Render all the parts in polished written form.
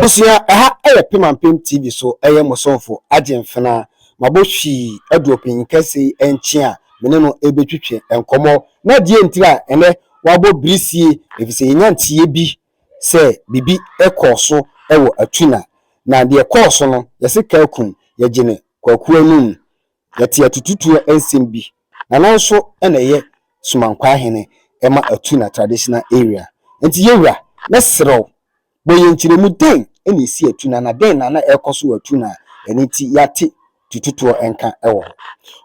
Osia aha Pemampem TV so mosonfo agemfena mabohwi adopin kase enchi a mene no ebetwetwe enkomo na die ntira ene wabo brisie efise nyantie bi se bibi ekoso ewo atuna na de ekoso no yese kakun yegene kwaku anum yete atututu ensem bi na nanso ena ye sumankwa hene ema atuna traditional area enti yewura na serew boye nchiremu den eni si atuna na den na ekoso atuna eniti yate tututu enka ewo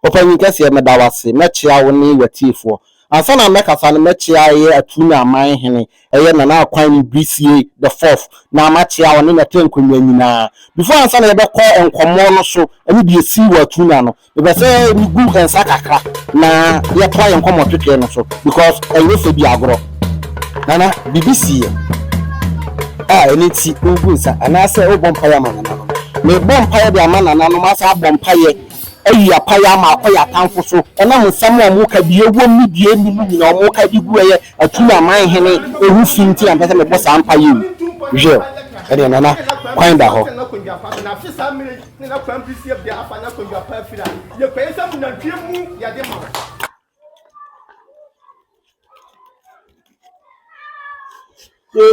opanyi kase medawase mechia wo ne watifo ansa na mekasa na mechia ye atuna aman hene eye na akwan brisie the fourth na machia wo ne tenkonwa nyina before ansa na yebekọ enkomo no so eni bi esi wo atuna no be say ni gu ensa kakra na ye twa enkomo twetwe no so because enye se bi agoro nana BBC eniti ugunsa anase obompaya manana me bompaya bi amanana no masa bompaye ayi apaya ma akoya tanfo so ena musam o mu ka bi ewo mi die mi nyina o mu ka bi gu eye atuna man hene ehu finti am pese me bossa ampaye je ede nana kwan da ho na fisa mire ni na kwan bi sie bia afanya konjua pa fira ye kwesa mu na twemu ya de ma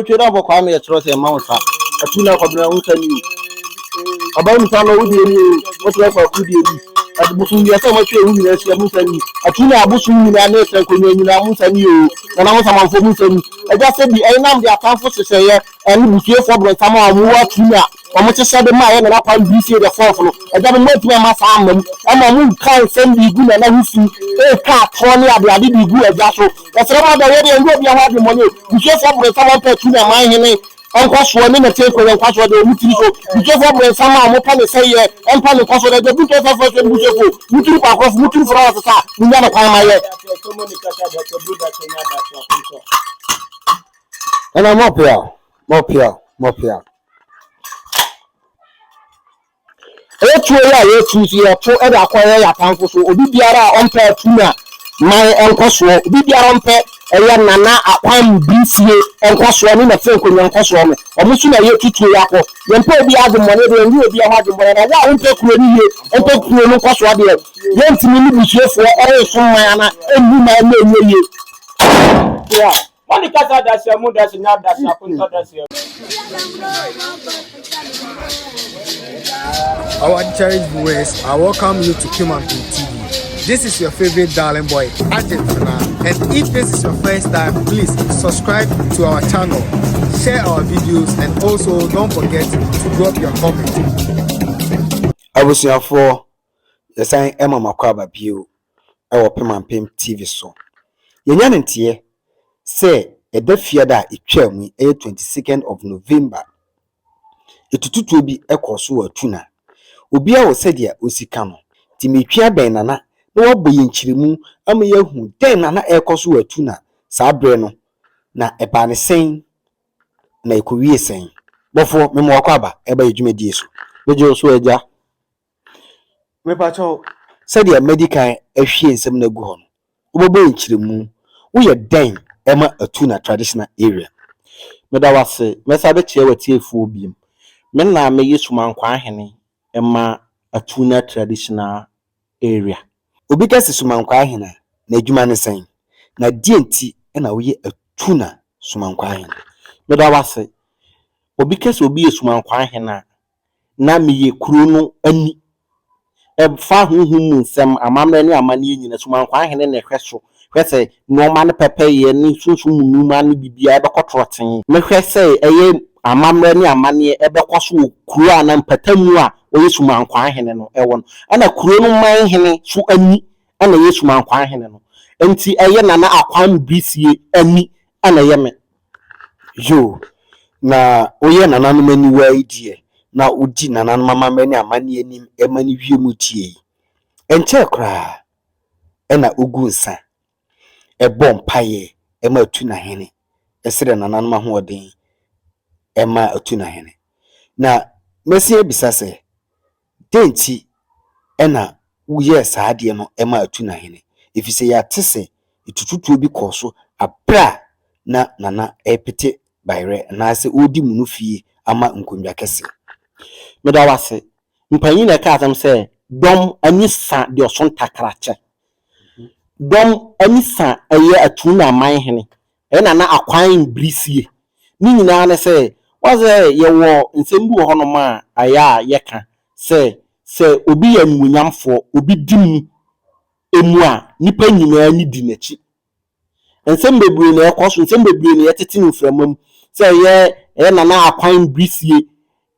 tweda bo kwa me yetro se mausa atuna ko bina untani abawu tano wudi ni wotu kwa kudi ni abusungi asa mo twe hu ni asia musani atuna abusungi na na se ko nyina musani o na mo sama fo musani eja se bi enam dia tanfo seseye eni busie fo bro sama amu atuna o mo chese de ma ye na kwa brisie de fo no eja mo tuma ma sa amam ama mu kan sem bi gu na hufi e ka to ni ade bi gu eja so e sere ma da we de ngo bia wa de mo ne busie fo bro sama pa tuna ma hene Enquanto ni na teko enquanto de mutiri so bujefo bre sama mo pa le seye empa le kwaso de bujefo fo bujefo mutiri kwa cross mutiri fro wa sa nya na kwa maye ana mopia etu ya yetu si etu e da kwa ya tanfo so obi biara ompa tuna mai enkoso obi biara ompa eya nana akwan brisie enkoso ni na tenko nyankoso me omusu na ye tutu ya ko yempa obi adumone de ndi obi ahadumone na wa onpe kuro ni ye onpe kuro no koso ade ye ntimi ni busuefo e so man na enu na enye ye ya wani kasa da sia mu da sia da sia kunto da sia. Our cherished viewers, I welcome you to Pemampem TV. This is your favorite darling boy, Argentina. And if this is your first time, please subscribe to our channel, share our videos, and also don't forget to drop your comment. I was here for the sign Emma Makwaba Bio, our Pemampem TV so. Yanyantie say a deaf fiada it chair me 22nd of November. Etututu bi ekoso atuna. Obi a wo sedia osikano. Timetwa ben nana na wabo yenchiremu ama yahu den nana ekoso atuna. Saa bre no na eba ne sen na ekowie sen. Bofo memo akwaba eba yedwumadi so. Beje so agya. Mepa cho sedia medical ahwie nsem na gu ho no. Obobo yenchiremu wo ye den ema atuna traditional area. Medawase mesabe che watiefu obiem. Mena me Yesumankwa hene ema atuna traditional area. Obi kase Sumankwa hene na adwuma ne sen. Na dienti na wo ye atuna Sumankwa hene. Meda wase. Obi kase obi Yesumankwa hene na me ye kuro no ani. Fa huhum nsem amamre ne amane nyina Sumankwa hene na hweso. Hwese no ma ne pepe ye ni sunsun munuma ne bibia e bekotroten. Me hwese eye amamre ni amane ebekwaso kuro ana mpatamu a Yesumankwa hene no ewon ana kuro no man hene so ani ana Yesumankwa hene no enti eye nana akwan brisie ani ana yeme yo na oye nana no mani wa idie na odi nana no mama mani amane anim emani wiemu tie enche kra ena ogunsa ebom paye ema tuna hene esere nana no mahoden ema atuna hene na mesi ebisa se denti ena uye saade no ema atuna hene efise ya tese itututuo bi kɔ so abra na nana epete bayre na se odi munu fie ama nkonwa kese. Meda wase mpanyin na ka asem se dom anisa de oson takrache dom anisa eye atu na man hene na akwan brisie ni nyina na se waze ye wo nsembu ho no ma aya ye ka se obi ya nmunyamfo obi dim emu a nipa nyina ni di nachi nsem bebre na ekoso nsem bebre na yetete nframam se ye na akwan brisie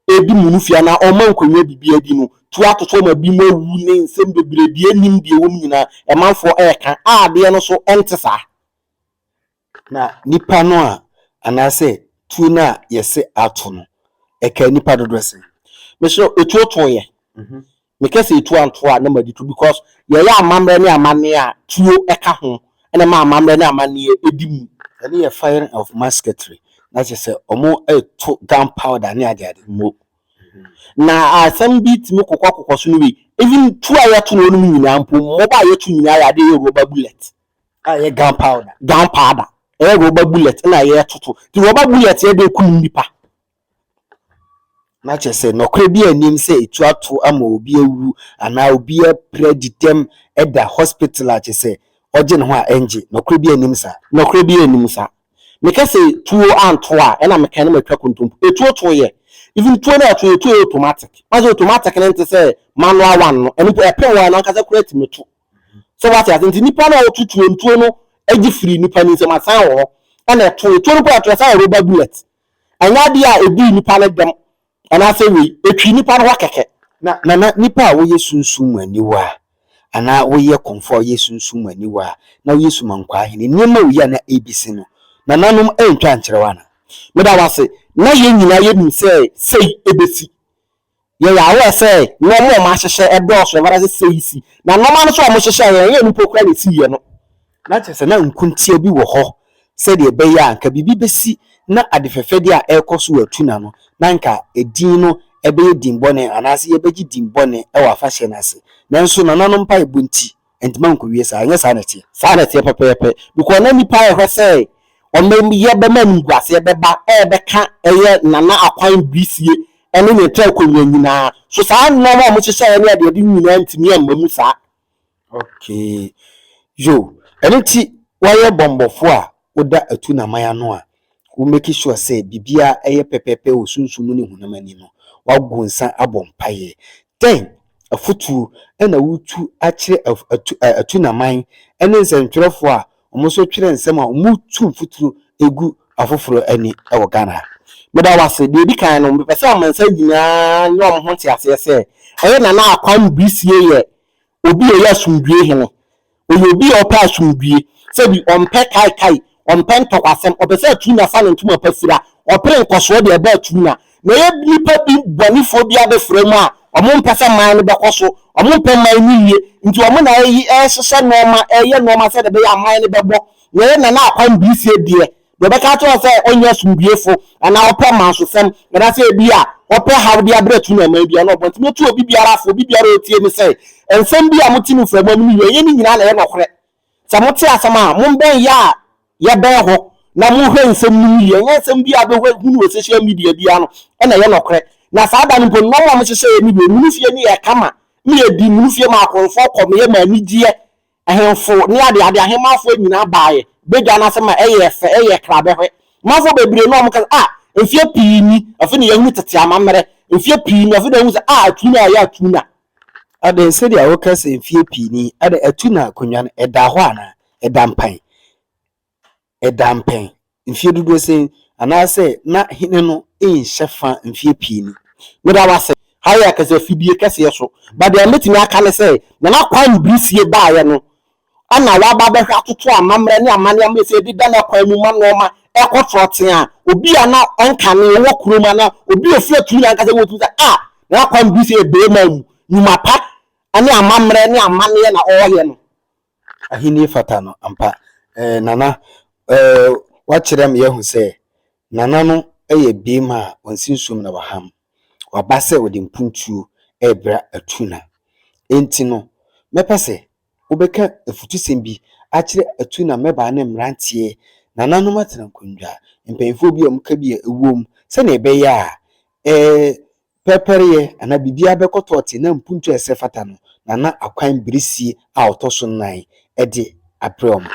edi munu fia na o man konwa bibia di no tu atoto ma bi ma wu ne nsem bebre bi anim de wom nyina e manfo e ka ade no so entesa na nipa no a anase tu na yese ato no e ka nipa dodo se me so etu to ye me kase etu anto a na maditu because ye ya amamre ne amane a tuo e ka ho ene ma amamre ne amane edi mu ene ye fire of musketry na se omo to gunpowder ne ade mo na asem bit me kokko so no we even tu a yeto no no nyina mpo mo ba yeto nyina ya de rubber bullet ye gunpowder rubber bullet na ye toto the rubber bullet ye de kun nipa na se nokre bi anim se etu ato ama obi awu ana obi preditem eda hospital a se oje ne ho a enje nokre bi anim sa me ka se tuo anto a na me kan na matwa kontompo etu to ye even tuo na to etu automatic as automatic na nte se manual one no eni pen one na kasa create meto so what ya nti nipa na otutu ntuo no agi free nipa ni se masan ho na etu no kwa to sa rubber bullet anya dia ebi nipa na dem ana se we etwi nipa no wakeke na nipa a wo yesunsun aniwa ana wo ye comfort yesunsun aniwa na wo yesumankwa ahene niema wo ya na abc no na nanom entwa nkyerwa na meda wase na ye nyina ye nim sei ebesi ye ya wo se no mo ma hyehye edoso e bara se isi na no ma no so mo hyehye ye nipa kura ne si ye no na chese na nkuntia bi wo ho se de be ya anka bibi besi na adefefede a ekoso watuna no na nka edin no ebe dimbone anase ye beji dimbone e wa fashion na ase nanso na nanom pa ebunti entima nkowie sa anya sa na tie pepepe because na nipa e hwese omem ye be ma ngwase be ba e be ka eye nana akwan brisie ene ne tra konwa nyina so sa no ma mo hyehye ne ade de nyina ntimi amamu sa okay yo ene ti waye bombofo a oda atu na maya no a wo make sure say bibia eye pepepe o sunsun ne hunamani no wagonsa abompaye then afutu ena wutu akire atu na man ene nsentwerefo a omoso twere nsem a omutu futuru egu afoforo ani ewo Ghana meda wase de bi kan no be se amansa nyina nyom ho tiase se eye na akwan brisie ye obi ye asundue hene obi opa asundue se bi ompe kai ompe ntokwasem obese atu na fa ntuma pafura opere nkoso de eba atu na ye nipa bi bonifo bi abefra mu a omo mpesa man no bekoso omo mpe man ni ye nti omo na yi ehyehyɛ noma eye noma se de be ya man no bebo ye na akwan brisie de be ka to se onye sumbiefo ana opa man so sem na se bi a opa ha bi abratu na man bi na obonti metu obi biara fo obi biara otie mi se ensem bi a mutinu frama mu ye ni nyina na ye nokore sa mote asama mo ben ya ye ben ho na mo hwe nsem mu ye nsem bi a be hunu social media bi ano na ye nokore na sa da npo no mo hyehye ni bi mu fie ni ye kama ni ye di mu fie ma akonfo kom ye ma ni gie ahemfo ni ade ahemafo nyina baaye bedwa na sema eye krabe hwe mafo bebre no mo ka efie pii ni afi ne yehu tete amamre efie pii ni afi de hu se atu na ya atu na ade se dia wo ka se efie pii ni ade atu na konwa eda ho ana eda mpan efie dudu se ana se na hine no nhyefa efie pii ni meda wase haya ka se fidie kase so but they metimi aka ne se na kwan brisie baaye no ana wa ba behwa atoto amamre ne amane amese di da na kwan mu ma no ma ekotroten a obi ana onkane wo kuroma na obi ofi atu na nka se wotu se na kwan brisie be ma mu nyumapa ani amamre ne amane na oye no ahini fata no ampa nana wachirem yehu se nana no eye bima onsinsum na waham wabase odi mpuntuo ebra atuna enti no mepese wobɛka afutusɛm bi akyerɛ atu na mɛbaa ne mmranteɛ na nanom atena nkonnwa mpanyinfo bi a muka bi ewom sɛ na ɛbɛyɛ a pɛpɛreyɛ ana bibia bɛkɔtɔɔte na mpuntu ɛsɛ fata no na akwan birisie a ɔtɔ nan ɛde abrɛm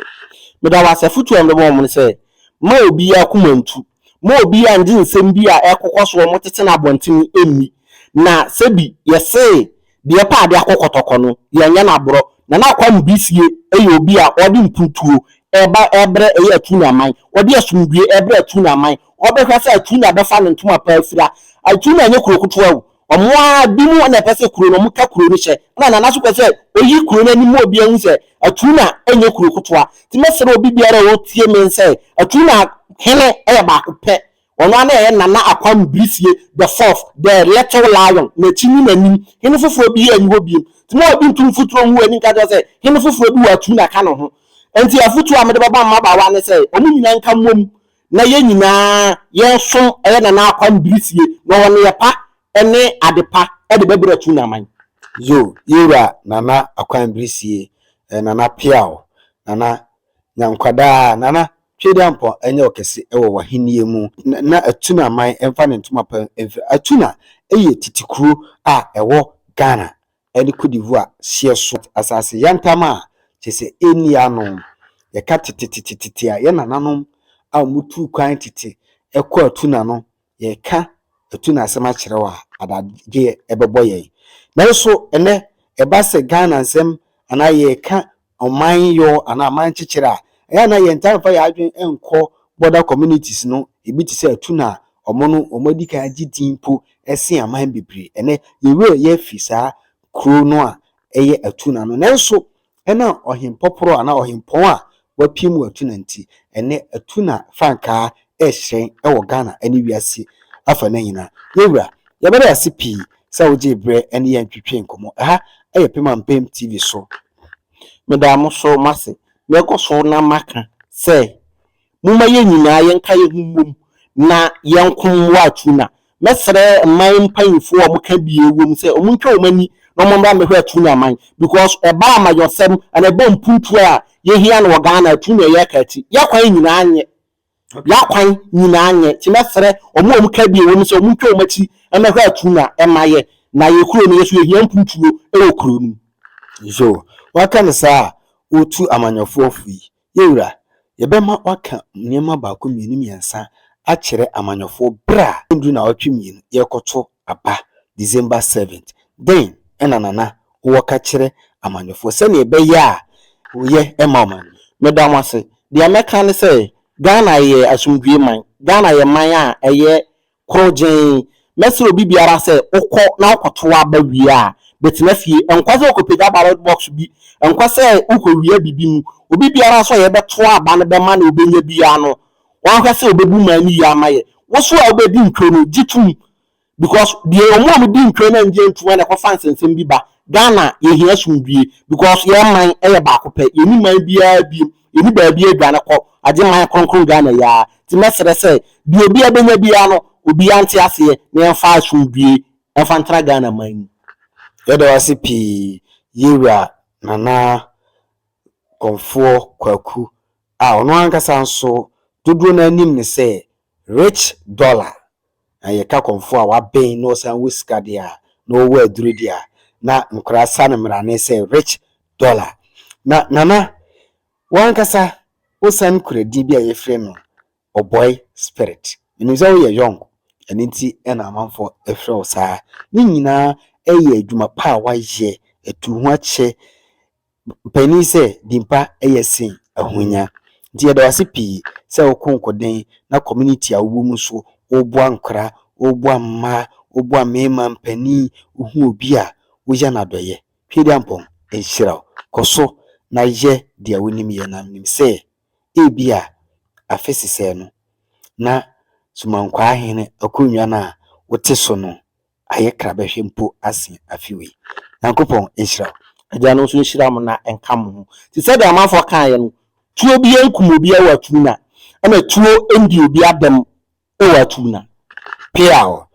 meda wase futu am de mo sɛ ma obi akomantu ma obi andi nsɛm bi a ɛkokɔ so mo tete na abɔnten emmi na sɛbi yɛse deɛ pa de akokɔtɔkɔ no yɛnyɛ na aboro na akwan birisie ɛyɛ obi a ɔde mpuntuo ɛba ɛbrɛ ɛyɛ atu na man ɔde asumdue ɛbrɛ atu na man ɔbɛhwɛ sɛ atu na bɛfa ne ntoma pa afira atu na nyɛ kurokotoa wo ɔmoa bi mu na pɛsɛ kuro no mo ka kuro no hyɛ na naso pɛsɛ oyi kuro no anim obi ahu sɛ atu na ɛnyɛ kurokotoa ti mɛsɛrɛ obi biara wo tie me sɛ atu na hene ɛyɛ baako pɛ ɔno ana ɛyɛ nana akwam birisie the fourth the little lion na chini nanim hene foforo bi yɛ nwo bi ti mo obi ntum futuro hu ani ka sɛ hene foforo bi wa atu na ka no ho enti afutu amede baba mmabawa ne sɛ ɔmo nyina nka mmom na yɛ nyinaa yɛso ɛyɛ nana akwam birisie na wɔne yɛ pa ɛne adepa ɛde bɛbrɛ atu na man yo yura nana akwan birisie nana piao nana nyankwada nana twede ampo enye okese ewo wahenie mu na atuna man emfa ne ntoma pa atuna eye titikuru a ewo Ghana ene Cote d'Ivoire sieso asase yantama chese eniano ye ka tititititi a ye nananom a mutu kwan titi ekọ atuna no ye ka atuna asema kirewa adage ebebo ye na so ene eba se Ghana nsem ana ye ka oman yo ana man chichira ya na yentan fa ya adwen enko border communities no ebi ti se atuna omo no omodika agidimpo ese aman bebre ene yewe ye fisa kro no a eye atuna no nenso ena ohimpoporo ana ohimpon a wapiemu atuna nti ene atuna franka ehyen ewo Ghana ene wiase afa na nyina yewura yebere asipi sa oje bre ene ye ntwetwe nkomo ha eye Pema Mpem TV so medamo so mase meko so na maka se muma ye nyina ye nka ye humum na ye nkom wa atuna mesere man mpanyifo o muka bie wom se o muntwa o mani no mo mba mehwa atuna man because e ba ma yosem and e ba mpuntu a ye hia no Ghana atuna ye kati ye kwan nyina anye ya kwan nyina anye ti mesere o mo muka bie wom se o muntwa o machi e mehwa atuna e maye na ye kuro no ye so ye hia mpuntuo e wo kuro no so waka ne saa otu amanyofo ofui yewura yebema waka niema ba ko mienu miensa a kire amanyofo bra ndu na otwe mienu yekoto aba December 7th then enanana wo ka kire amanyofo se na ebeya a oye emaman medam ase de ameka ne se Ghana ye asumdue man Ghana ye man a eye krogen mesro bibiara se ukọ na ukoto aba wi a betina fie enkwase okopega ballot box bi enkwase ukowie bibi mu obi biara so ye beto aba ne be ma na obenya bia no wan kwase obebu mani ya amaye wo so a obedi ntwe no gitum because the omo di ntwe na nje ntu na ko fansensem bi ba Ghana ye hia asumdue because ye man eye ba ko pe ye ni man bia bi ye ni ba bia gwana ko age man kronkron Ghana ya ti mesere se di obi abenya bia no obi ante ase na enfa asumdue enfa ntra Ghana man yeda wase pi yewura nana konfo kwaku a ono ankasa nso dodo na anim ne se rich dollar aye ka konfo a wa ben no san wosika dia no wa aduru dia na nkra sa ne mra ne se rich dollar na nana wankasa osan kredi bia ye frɛ no oboy spirit inza wo ye young eninti ena amanfo efrɛ wo saa ni nyina eye adwuma pa wa ye etu ho ache pani se dimpa eye sin ahonya nti yeda wase pi se okonkoden na community a wo mu so oboa nkra oboa mma oboa mema mpani ohu obi a wo ya na doye hwede ampom enhyira koso na ye dia wonim ye na nim se ebia afesi se no na sumankwa ahene akonwa na wote so no aye krabehwe mpo asen afiwe yankopon enhyira aja no so enhyira mo na enkam ho ti se da amafo kan ye no tuo bi enkum obi a watu na ama tuo endi obi adem o watu na piao